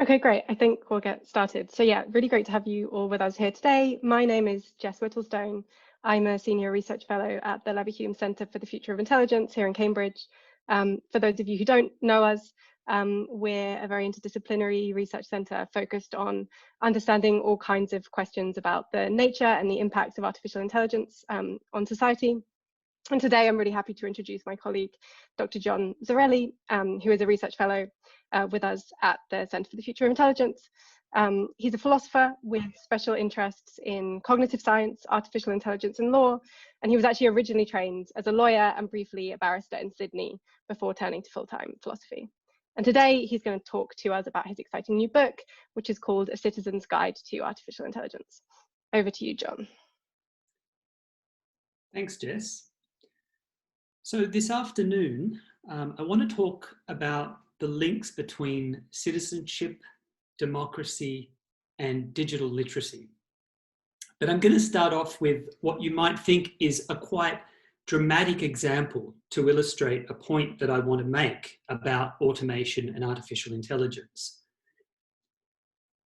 Okay, great. I think we'll get started. So yeah, really great to have you all with us here today. My name is Jess Whittlestone. I'm a senior research fellow at the Leverhulme Centre for the Future of Intelligence here in Cambridge. For those of you who don't know us, we're a very interdisciplinary research centre focused on understanding all kinds of questions about the nature and the impacts of artificial intelligence on society. And today I'm really happy to introduce my colleague, Dr. John Zerilli, who is a research fellow with us at the Centre for the Future of Intelligence. He's a philosopher with special interests in cognitive science, artificial intelligence and law, and he was actually originally trained as a lawyer and briefly a barrister in Sydney before turning to full-time philosophy. And today he's going to talk to us about his exciting new book, which is called A Citizen's Guide to Artificial Intelligence. Over to you, John. Thanks, Jess. So this afternoon, I want to talk about the links between citizenship, democracy, and digital literacy. But I'm going to start off with what you might think is a quite dramatic example to illustrate a point that I want to make about automation and artificial intelligence.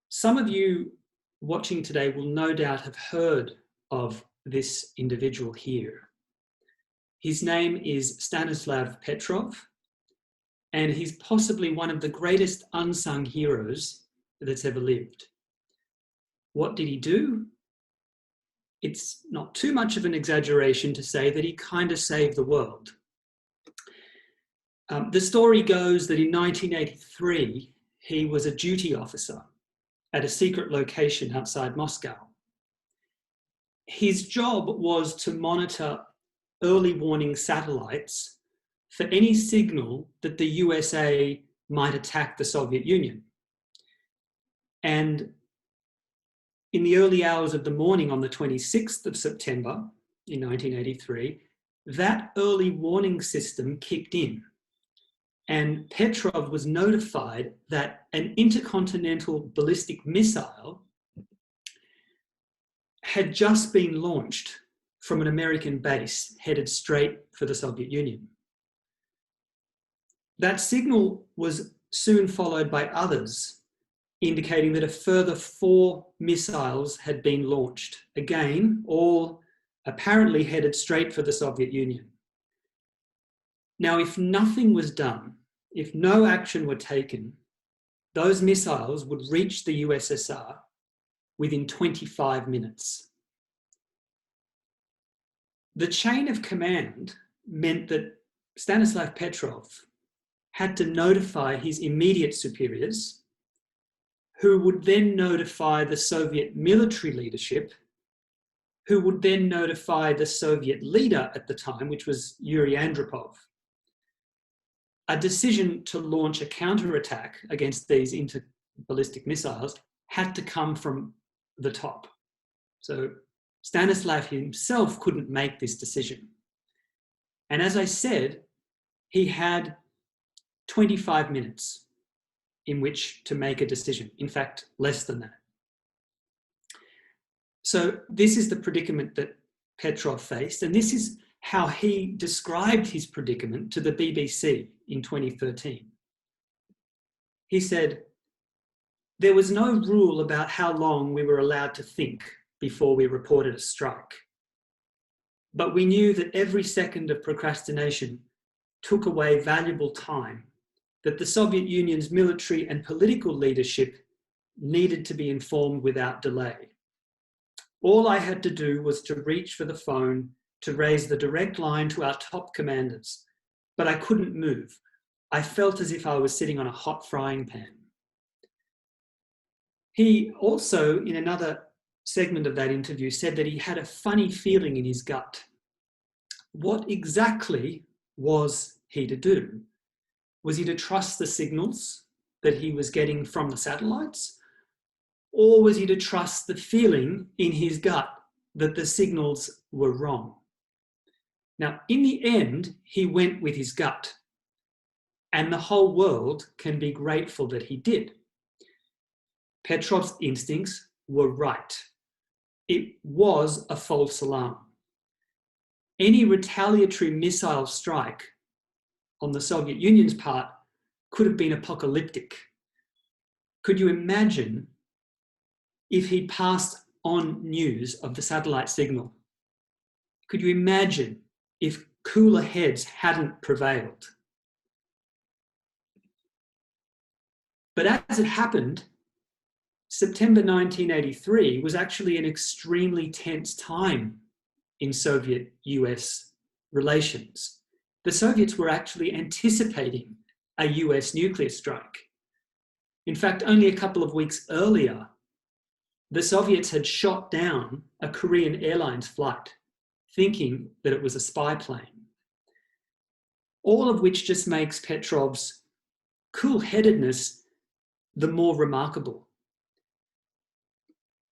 Some of you watching today will no doubt have heard of this individual here. His name is Stanislav Petrov, and he's possibly one of the greatest unsung heroes that's ever lived. What did he do? It's not too much of an exaggeration to say that he kind of saved the world. The story goes that in 1983, he was a duty officer at a secret location outside Moscow. His job was to monitor early warning satellites for any signal that the USA might attack the Soviet Union. And in the early hours of the morning on the 26th of September in 1983, that early warning system kicked in. And Petrov was notified that an intercontinental ballistic missile had just been launched from an American base headed straight for the Soviet Union. That signal was soon followed by others, indicating that a further 4 missiles had been launched, again, all apparently headed straight for the Soviet Union. Now, if nothing was done, if no action were taken, those missiles would reach the USSR within 25 minutes. The chain of command meant that Stanislav Petrov had to notify his immediate superiors, who would then notify the Soviet military leadership, who would then notify the Soviet leader at the time, which was Yuri Andropov. A decision to launch a counterattack against these interballistic missiles had to come from the top. So Stanislav himself couldn't make this decision. And as I said, he had 25 minutes in which to make a decision. In fact, less than that. So this is the predicament that Petrov faced, and this is how he described his predicament to the BBC in 2013. He said, "There was no rule about how long we were allowed to think before we reported a strike. But we knew that every second of procrastination took away valuable time, that the Soviet Union's military and political leadership needed to be informed without delay. All I had to do was to reach for the phone to raise the direct line to our top commanders, but I couldn't move. I felt as if I was sitting on a hot frying pan." He also, in another segment of that interview, said that he had a funny feeling in his gut. What exactly was he to do? Was he to trust the signals that he was getting from the satellites? Or was he to trust the feeling in his gut that the signals were wrong? Now, in the end, he went with his gut, and the whole world can be grateful that he did. Petrov's instincts were right. It was a false alarm. Any retaliatory missile strike on the Soviet Union's part could have been apocalyptic. could you imagine if he passed on news of the satellite signal? Could you imagine if cooler heads hadn't prevailed? But as it happened, September 1983 was actually an extremely tense time in Soviet-US relations. The Soviets were actually anticipating a US nuclear strike. In fact, only a couple of weeks earlier, the Soviets had shot down a Korean Airlines flight, thinking that it was a spy plane. All of which just makes Petrov's cool-headedness the more remarkable.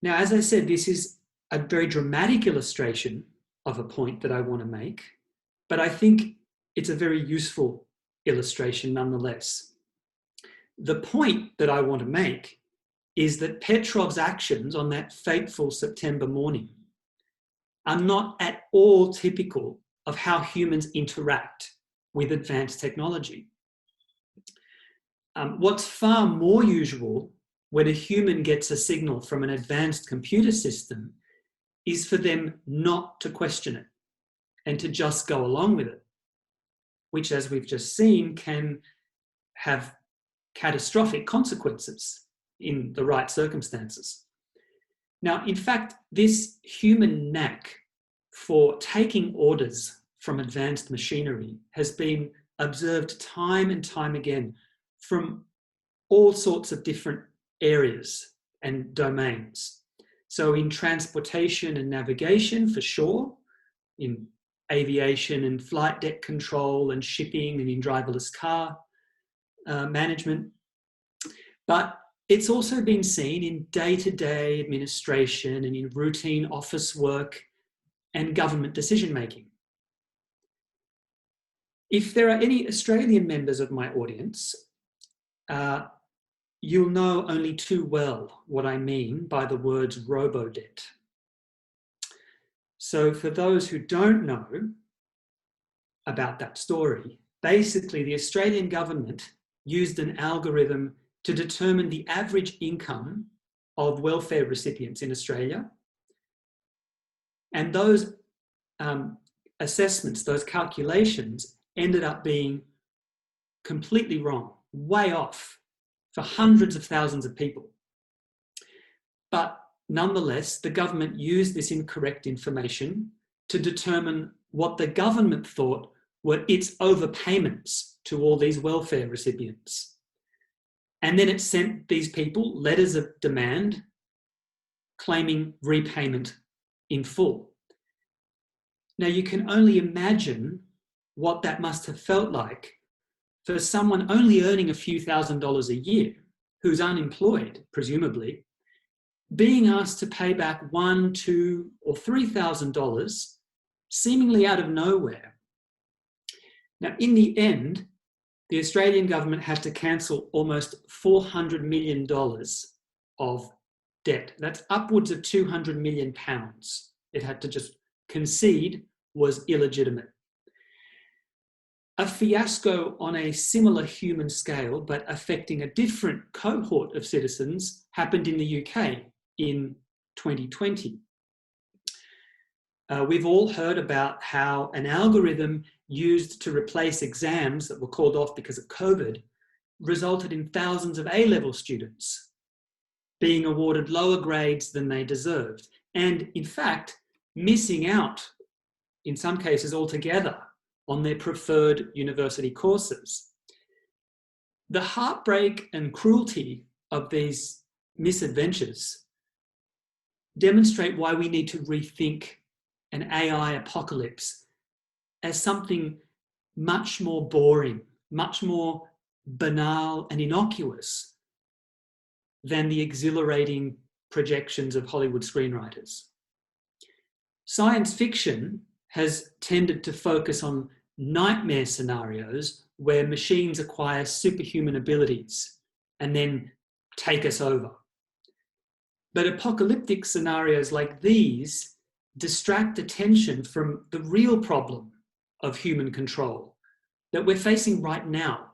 Now, as I said, this is a very dramatic illustration of a point that I want to make, but I think it's a very useful illustration nonetheless. The point that I want to make is that Petrov's actions on that fateful September morning are not at all typical of how humans interact with advanced technology. What's far more usual when a human gets a signal from an advanced computer system is for them not to question it and to just go along with it, which, as we've just seen, can have catastrophic consequences in the right circumstances. Now, in fact, this human knack for taking orders from advanced machinery has been observed time and time again from all sorts of different areas and domains. So in transportation and navigation, for sure, in aviation and flight deck control and shipping and in driverless car management. But it's also been seen in day-to-day administration and in routine office work and government decision-making. If there are any Australian members of my audience, you'll know only too well what I mean by the words robo-debt. So for those who don't know about that story, basically the Australian government used an algorithm to determine the average income of welfare recipients in Australia. And those assessments, those calculations ended up being completely wrong, way off for hundreds of thousands of people. But nonetheless, the government used this incorrect information to determine what the government thought were its overpayments to all these welfare recipients. And then it sent these people letters of demand claiming repayment in full. Now, you can only imagine what that must have felt like for someone only earning a few $1,000s a year, who's unemployed, presumably, being asked to pay back $1,000, $2,000 or $3,000 seemingly out of nowhere. Now, in the end, the Australian government had to cancel almost $400 million of debt. That's upwards of £200 million. It had to just concede was illegitimate. A fiasco on a similar human scale, but affecting a different cohort of citizens, happened in the UK in 2020. We've all heard about how an algorithm used to replace exams that were called off because of COVID resulted in thousands of A-level students being awarded lower grades than they deserved, and in fact, missing out, in some cases altogether, on their preferred university courses. The heartbreak and cruelty of these misadventures demonstrate why we need to rethink an AI apocalypse as something much more boring, much more banal and innocuous than the exhilarating projections of Hollywood screenwriters. Science fiction has tended to focus on nightmare scenarios where machines acquire superhuman abilities and then take us over. But apocalyptic scenarios like these distract attention from the real problem of human control that we're facing right now,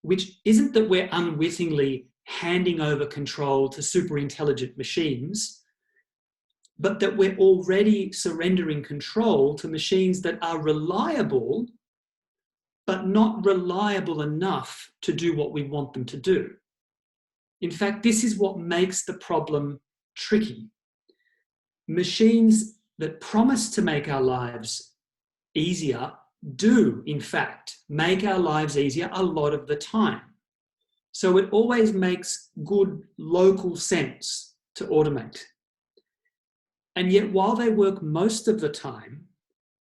which isn't that we're unwittingly handing over control to superintelligent machines, but that we're already surrendering control to machines that are reliable, but not reliable enough to do what we want them to do. In fact, this is what makes the problem tricky. Machines that promise to make our lives easier do, in fact, make our lives easier a lot of the time. So it always makes good local sense to automate. And yet, while they work most of the time,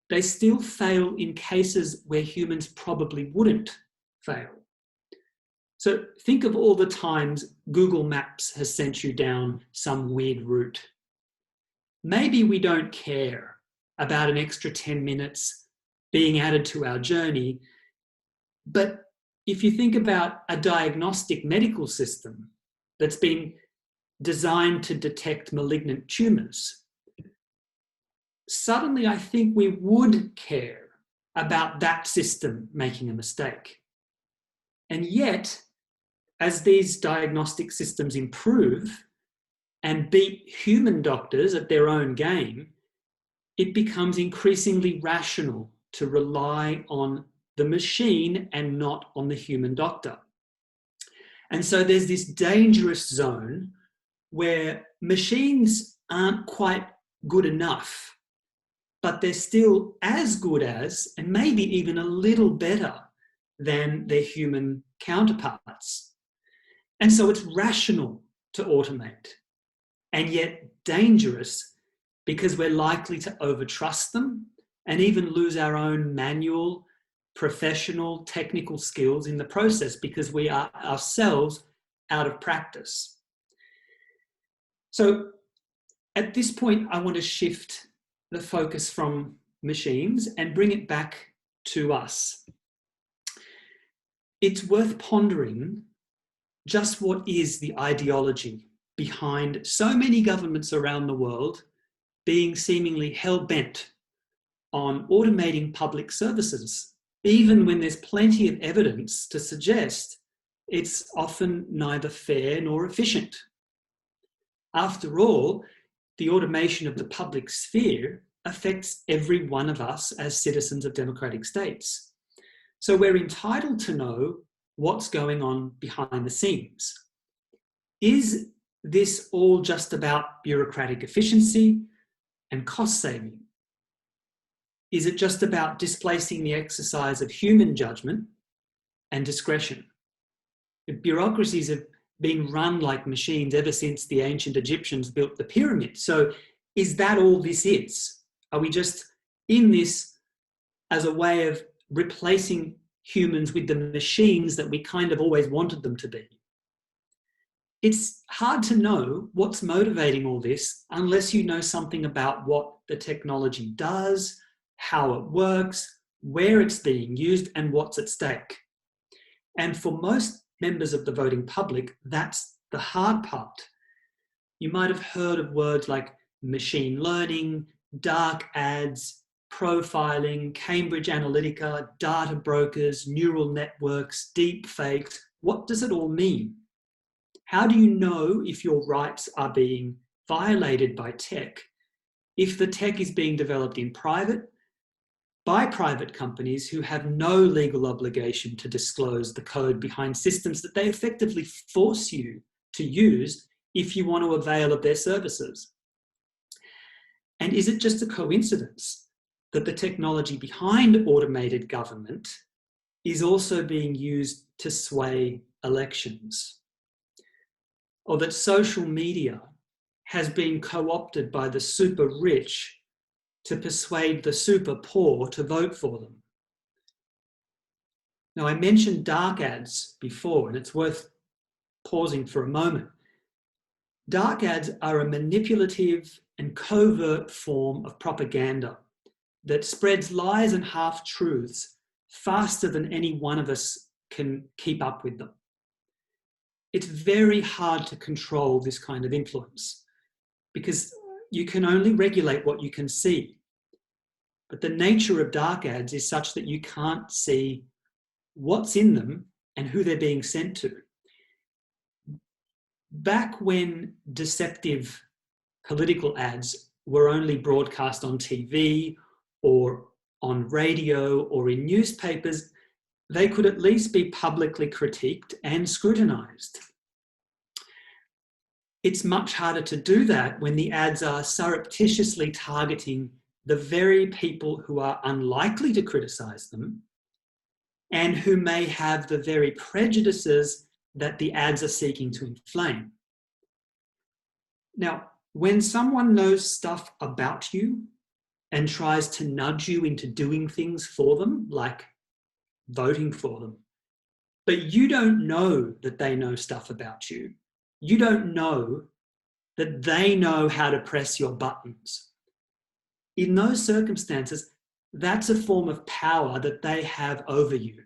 they still fail in cases where humans probably wouldn't fail. So think of all the times Google Maps has sent you down some weird route. Maybe we don't care about an extra 10 minutes being added to our journey, but if you think about a diagnostic medical system that's been designed to detect malignant tumours, suddenly I think we would care about that system making a mistake. And yet, as these diagnostic systems improve and beat human doctors at their own game, it becomes increasingly rational to rely on the machine and not on the human doctor. And so there's this dangerous zone where machines aren't quite good enough, but they're still as good as, and maybe even a little better than their human counterparts. And so it's rational to automate, and yet dangerous because we're likely to overtrust them and even lose our own manual, professional, technical skills in the process because we are ourselves out of practice. So at this point, I want to shift the focus from machines and bring it back to us. It's worth pondering just what is the ideology behind so many governments around the world being seemingly hell-bent on automating public services, even when there's plenty of evidence to suggest it's often neither fair nor efficient. After all, the automation of the public sphere affects every one of us as citizens of democratic states. So we're entitled to know what's going on behind the scenes. Is this all just about bureaucratic efficiency and cost saving? Is it just about displacing the exercise of human judgment and discretion? Bureaucracies have been run like machines ever since the ancient Egyptians built the pyramids. So is that all this is? Are we just in this as a way of replacing humans with the machines that we kind of always wanted them to be? It's hard to know what's motivating all this unless you know something about what the technology does, how it works, where it's being used, and what's at stake. And for most members of the voting public, that's the hard part. You might have heard of words like machine learning, dark ads, profiling, Cambridge Analytica, data brokers, neural networks, deep fakes. What does it all mean? How do you know if your rights are being violated by tech if the tech is being developed in private by private companies who have no legal obligation to disclose the code behind systems that they effectively force you to use if you want to avail of their services? And is it just a coincidence that the technology behind automated government is also being used to sway elections? Or that social media has been co-opted by the super rich to persuade the super poor to vote for them? Now, I mentioned dark ads before, and it's worth pausing for a moment. Dark ads are a manipulative and covert form of propaganda that spreads lies and half-truths faster than any one of us can keep up with them. It's very hard to control this kind of influence because you can only regulate what you can see. But the nature of dark ads is such that you can't see what's in them and who they're being sent to. back when deceptive political ads were only broadcast on TV or on radio or in newspapers, they could at least be publicly critiqued and scrutinised. It's much harder to do that when the ads are surreptitiously targeting the very people who are unlikely to criticise them and who may have the very prejudices that the ads are seeking to inflame. Now, when someone knows stuff about you and tries to nudge you into doing things for them, like voting for them, but you don't know that they know stuff about you, you don't know that they know how to press your buttons. In those circumstances, that's a form of power that they have over you.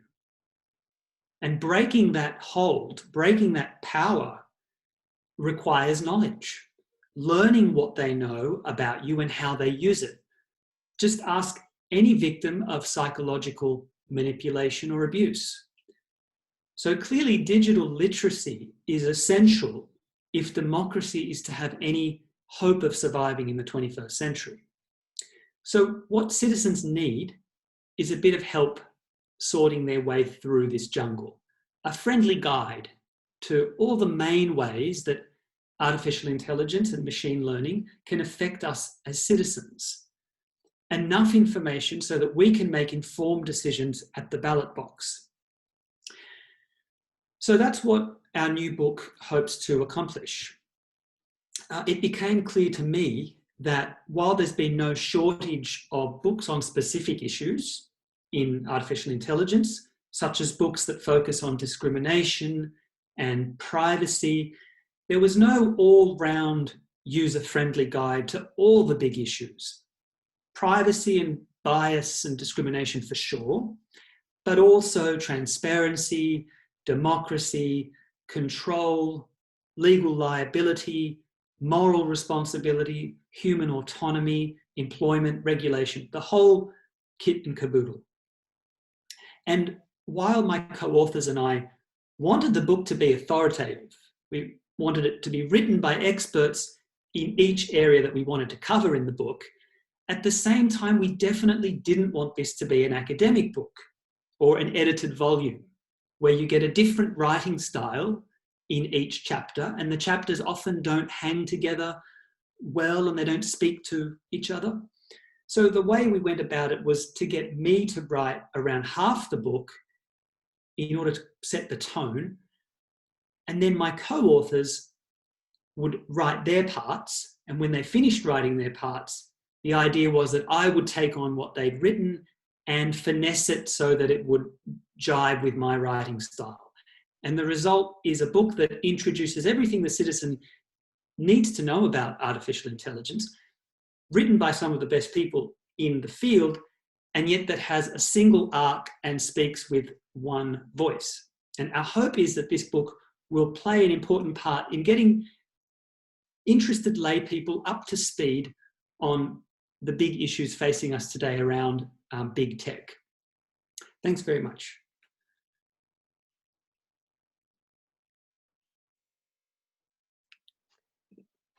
And breaking that hold, breaking that power, requires knowledge. Learning what they know about you and how they use it. Just ask any victim of psychological manipulation or abuse. So clearly, digital literacy is essential if democracy is to have any hope of surviving in the 21st century. So what citizens need is a bit of help sorting their way through this jungle, a friendly guide to all the main ways that artificial intelligence and machine learning can affect us as citizens. Enough information so that we can make informed decisions at the ballot box. So that's what our new book hopes to accomplish. It became clear to me that while there's been no shortage of books on specific issues in artificial intelligence, such as books that focus on discrimination and privacy, there was no all-round user-friendly guide to all the big issues. Privacy and bias and discrimination for sure, but also transparency, democracy, control, legal liability, moral responsibility, human autonomy, employment, regulation, the whole kit and caboodle. And while my co-authors and I wanted the book to be authoritative, we wanted it to be written by experts in each area that we wanted to cover in the book, at the same time, we definitely didn't want this to be an academic book or an edited volume where you get a different writing style in each chapter, and the chapters often don't hang together well and they don't speak to each other. So the way we went about it was to get me to write around half the book in order to set the tone, and then my co-authors would write their parts, and when they finished writing their parts, the idea was that I would take on what they'd written and finesse it so that it would jibe with my writing style. And the result is a book that introduces everything the citizen needs to know about artificial intelligence, written by some of the best people in the field, and yet that has a single arc and speaks with one voice. And our hope is that this book will play an important part in getting interested lay people up to speed on the big issues facing us today around big tech. Thanks very much.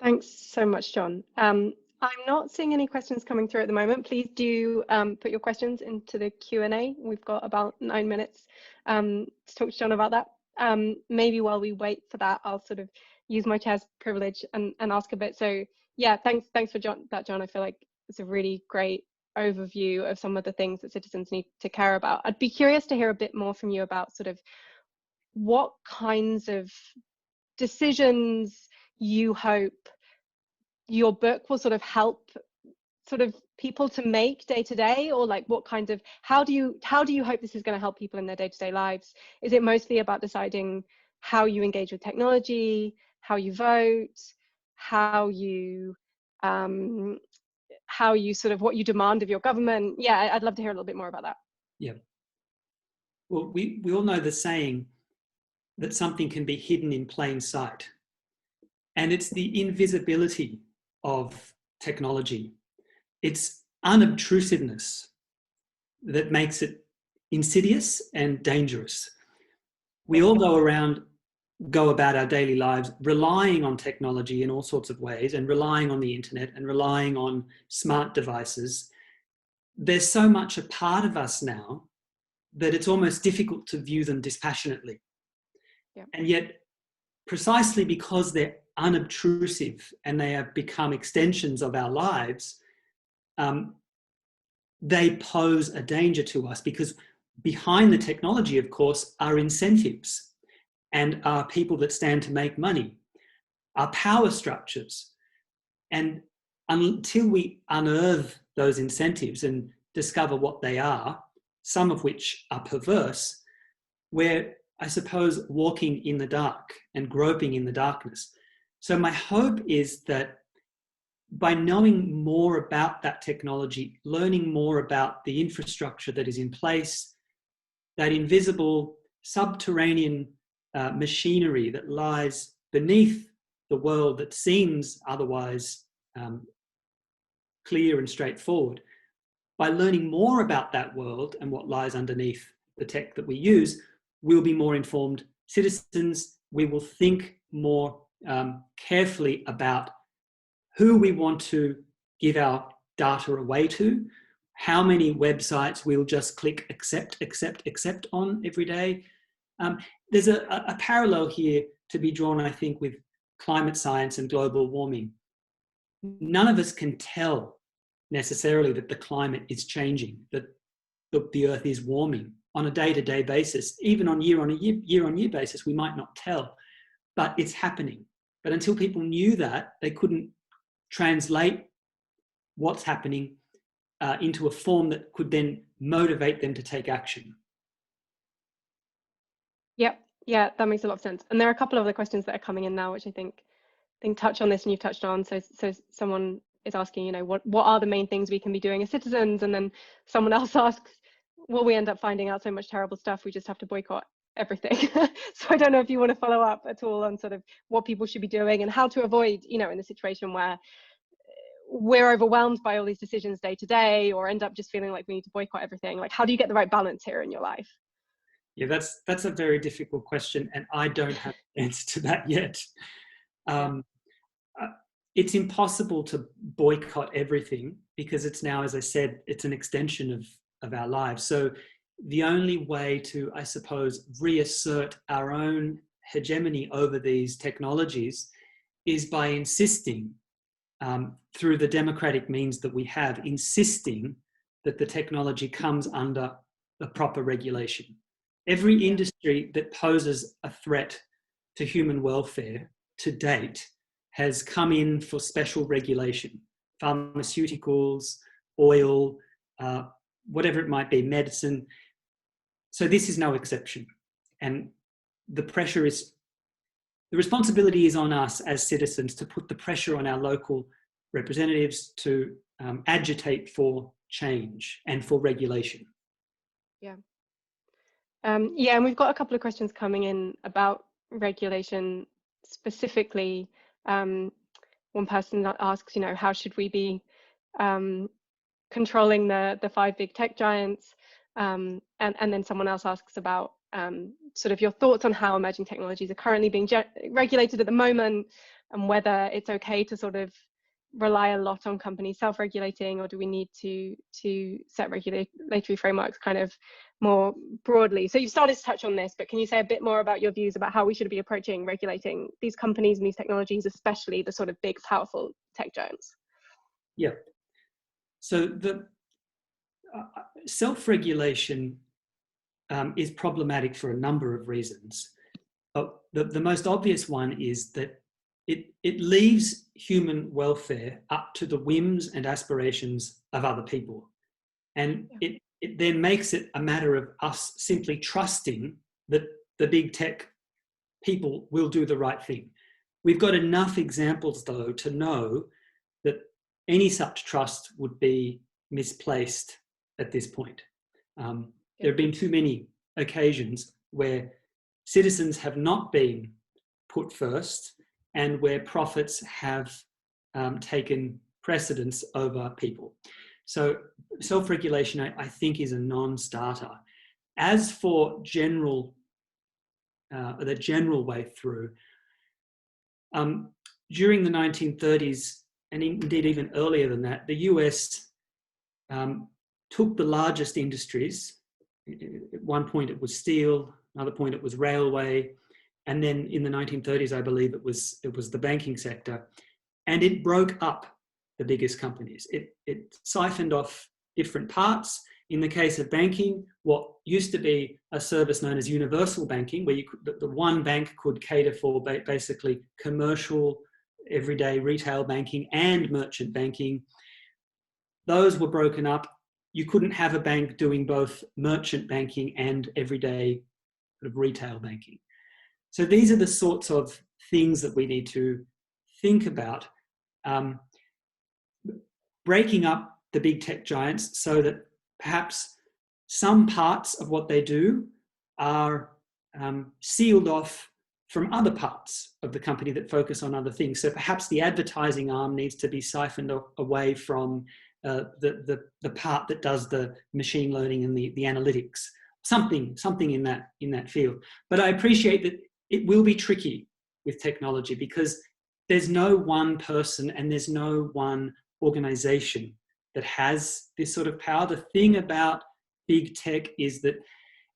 Thanks so much, John. I'm not seeing any questions coming through at the moment. Please do put your questions into the Q&A. We've got about 9 minutes to talk to John about that. Maybe while we wait for that, I'll sort of use my chair's privilege and ask a bit. So yeah, thanks for John. I feel like it's a really great overview of some of the things that citizens need to care about. I'd be curious to hear a bit more from you about sort of what kinds of decisions you hope your book will sort of help sort of people to make day to day, or like what kind of, how do you hope this is going to help people in their day-to-day lives? Is it mostly about deciding how you engage with technology, how you vote, how you sort of what you demand of your government? Yeah, I'd love to hear a little bit more about that. Yeah. Well, we all know the saying that something can be hidden in plain sight. And it's the invisibility of technology. It's unobtrusiveness that makes it insidious and dangerous. We all go around go about our daily lives relying on technology in all sorts of ways, and relying on the internet and relying on smart devices, there's so much a part of us now that it's almost difficult to view them dispassionately. Yeah. And yet, precisely because they're unobtrusive and they have become extensions of our lives, they pose a danger to us, because behind the technology, of course, are incentives and are people that stand to make money, are power structures. And until we unearth those incentives and discover what they are, some of which are perverse, we're, I suppose, walking in the dark and groping in the darkness. So my hope is that by knowing more about that technology, learning more about the infrastructure that is in place, that invisible subterranean machinery that lies beneath the world that seems otherwise clear and straightforward, by learning more about that world and what lies underneath the tech that we use, we'll be more informed citizens. We will think more carefully about who we want to give our data away to, how many websites we'll just click accept on every day. There's a parallel here to be drawn, I think, with climate science and global warming. None of us can tell necessarily that the climate is changing, that the Earth is warming on a day-to-day basis. Even on year-on-year basis, we might not tell, but it's happening. But until people knew that, they couldn't translate what's happening into a form that could then motivate them to take action. Yep. Yeah, that makes a lot of sense. And there are a couple of other questions that are coming in now, which I think touch on this, and you've touched on. So someone is asking, you know, what are the main things we can be doing as citizens? And then someone else asks, will we end up finding out so much terrible stuff we just have to boycott everything? So I don't know if you want to follow up at all on sort of what people should be doing and how to avoid, you know, in the situation where we're overwhelmed by all these decisions day to day, or end up just feeling like we need to boycott everything. Like, how do you get the right balance here in your life? Yeah, that's a very difficult question, and I don't have an answer to that yet. It's impossible to boycott everything, because it's now, as I said, it's an extension of our lives. So the only way to, I suppose, reassert our own hegemony over these technologies is by insisting, through the democratic means that we have, insisting that the technology comes under the proper regulation. Every industry that poses a threat to human welfare to date has come in for special regulation. Pharmaceuticals, oil, whatever it might be, medicine. So this is no exception. And the responsibility is on us as citizens to put the pressure on our local representatives to agitate for change and for regulation. Yeah. Yeah, and we've got a couple of questions coming in about regulation specifically. One person that asks, you know, how should we be controlling the 5 big tech giants? And then someone else asks about sort of your thoughts on how emerging technologies are currently being regulated at the moment, and whether it's okay to sort of rely a lot on companies self-regulating, or do we need to set regulatory frameworks kind of more broadly? So you've started to touch on this, but can you say a bit more about your views about how we should be approaching regulating these companies and these technologies, especially the sort of big, powerful tech giants? Yeah. So the self-regulation is problematic for a number of reasons. But the most obvious one is that it leaves human welfare up to the whims and aspirations of other people. And it then makes it a matter of us simply trusting that the big tech people will do the right thing. We've got enough examples, though, to know that any such trust would be misplaced at this point. There have been too many occasions where citizens have not been put first, and where profits have taken precedence over people. So self-regulation, I think, is a non-starter. As for general the general way through. During the 1930s, and indeed even earlier than that, the US took the largest industries. At one point it was steel, another point it was railway, and then in the 1930s, I believe it was the banking sector, and it broke up the biggest companies. It siphoned off different parts. In the case of banking, what used to be a service known as universal banking, where the one bank could cater for basically commercial, everyday retail banking and merchant banking, those were broken up. You couldn't have a bank doing both merchant banking and everyday sort of retail banking. So these are the sorts of things that we need to think about. Breaking up the big tech giants so that perhaps some parts of what they do are sealed off from other parts of the company that focus on other things. So perhaps the advertising arm needs to be siphoned away from the part that does the machine learning and the analytics. Something in that field. But I appreciate that it will be tricky with technology because there's no one person and there's no one organization that has this sort of power. The thing about big tech is that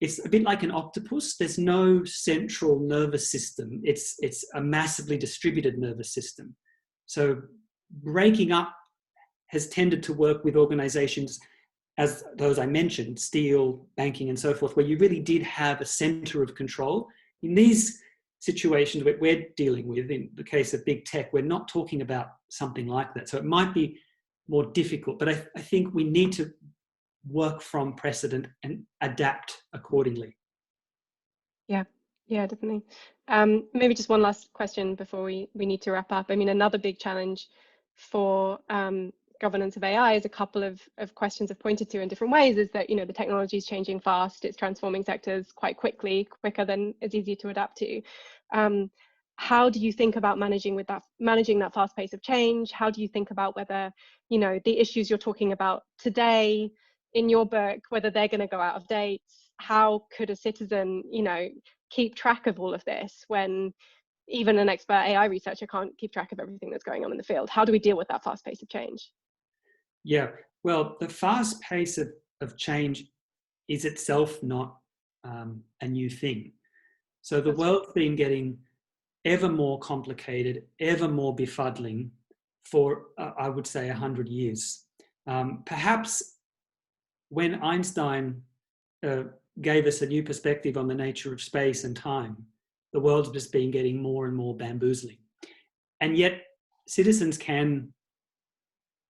it's a bit like an octopus. There's no central nervous system. It's a massively distributed nervous system. So breaking up has tended to work with organizations as those I mentioned, steel, banking, and so forth, where you really did have a center of control. In these situations that we're dealing with, in the case of big tech, we're not talking about something like that. So it might be more difficult, but I think we need to work from precedent and adapt accordingly. Yeah, definitely. Maybe just one last question before we need to wrap up. I mean, another big challenge for governance of AI, as a couple of questions have pointed to in different ways, is that, the technology is changing fast. It's transforming sectors quite quickly, quicker than it's easy to adapt to. How do you think about managing that fast pace of change? How do you think about whether, the issues you're talking about today in your book, whether they're going to go out of date? How could a citizen, keep track of all of this when even an expert AI researcher can't keep track of everything that's going on in the field? How do we deal with that fast pace of change? Yeah, well, the fast pace of change is itself not a new thing. So the world's been getting ever more complicated, ever more befuddling for, I would say, 100 years. Perhaps when Einstein gave us a new perspective on the nature of space and time, the world's just been getting more and more bamboozling. And yet citizens can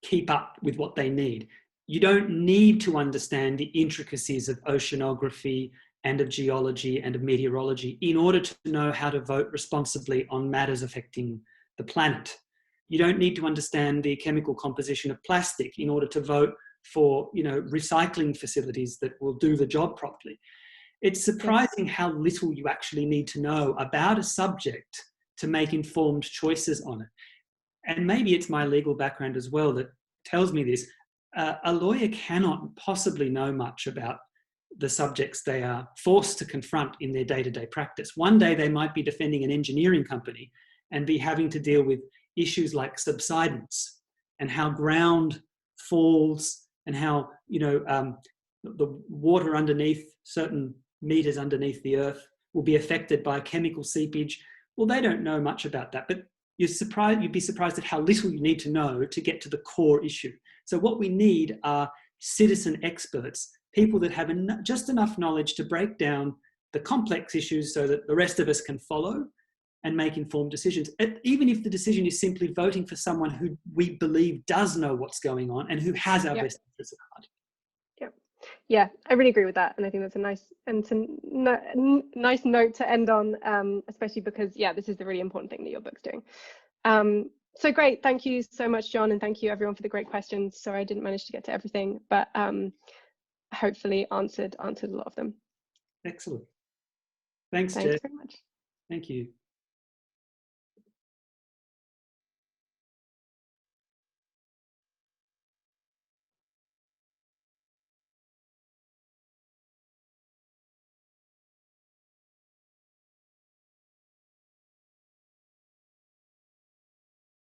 keep up with what they need. You don't need to understand the intricacies of oceanography and of geology and of meteorology in order to know how to vote responsibly on matters affecting the planet. You don't need to understand the chemical composition of plastic in order to vote for, recycling facilities that will do the job properly. It's surprising how little you actually need to know about a subject to make informed choices on it. And maybe it's my legal background as well that tells me this. A lawyer cannot possibly know much about the subjects they are forced to confront in their day-to-day practice. One day they might be defending an engineering company and be having to deal with issues like subsidence and how ground falls and how, the water underneath certain meters underneath the earth will be affected by chemical seepage. Well, they don't know much about that, but you'd be surprised at how little you need to know to get to the core issue. So what we need are citizen experts, people that have just enough knowledge to break down the complex issues so that the rest of us can follow and make informed decisions. Even if the decision is simply voting for someone who we believe does know what's going on and who has our best interests at heart. Yeah, I really agree with that, and I think that's a nice note to end on, especially because this is the really important thing that your book's doing. So great, thank you so much, John, and thank you everyone for the great questions. Sorry I didn't manage to get to everything, but hopefully answered a lot of them. Excellent. Thanks, Thanks Jess. very much. Thank you.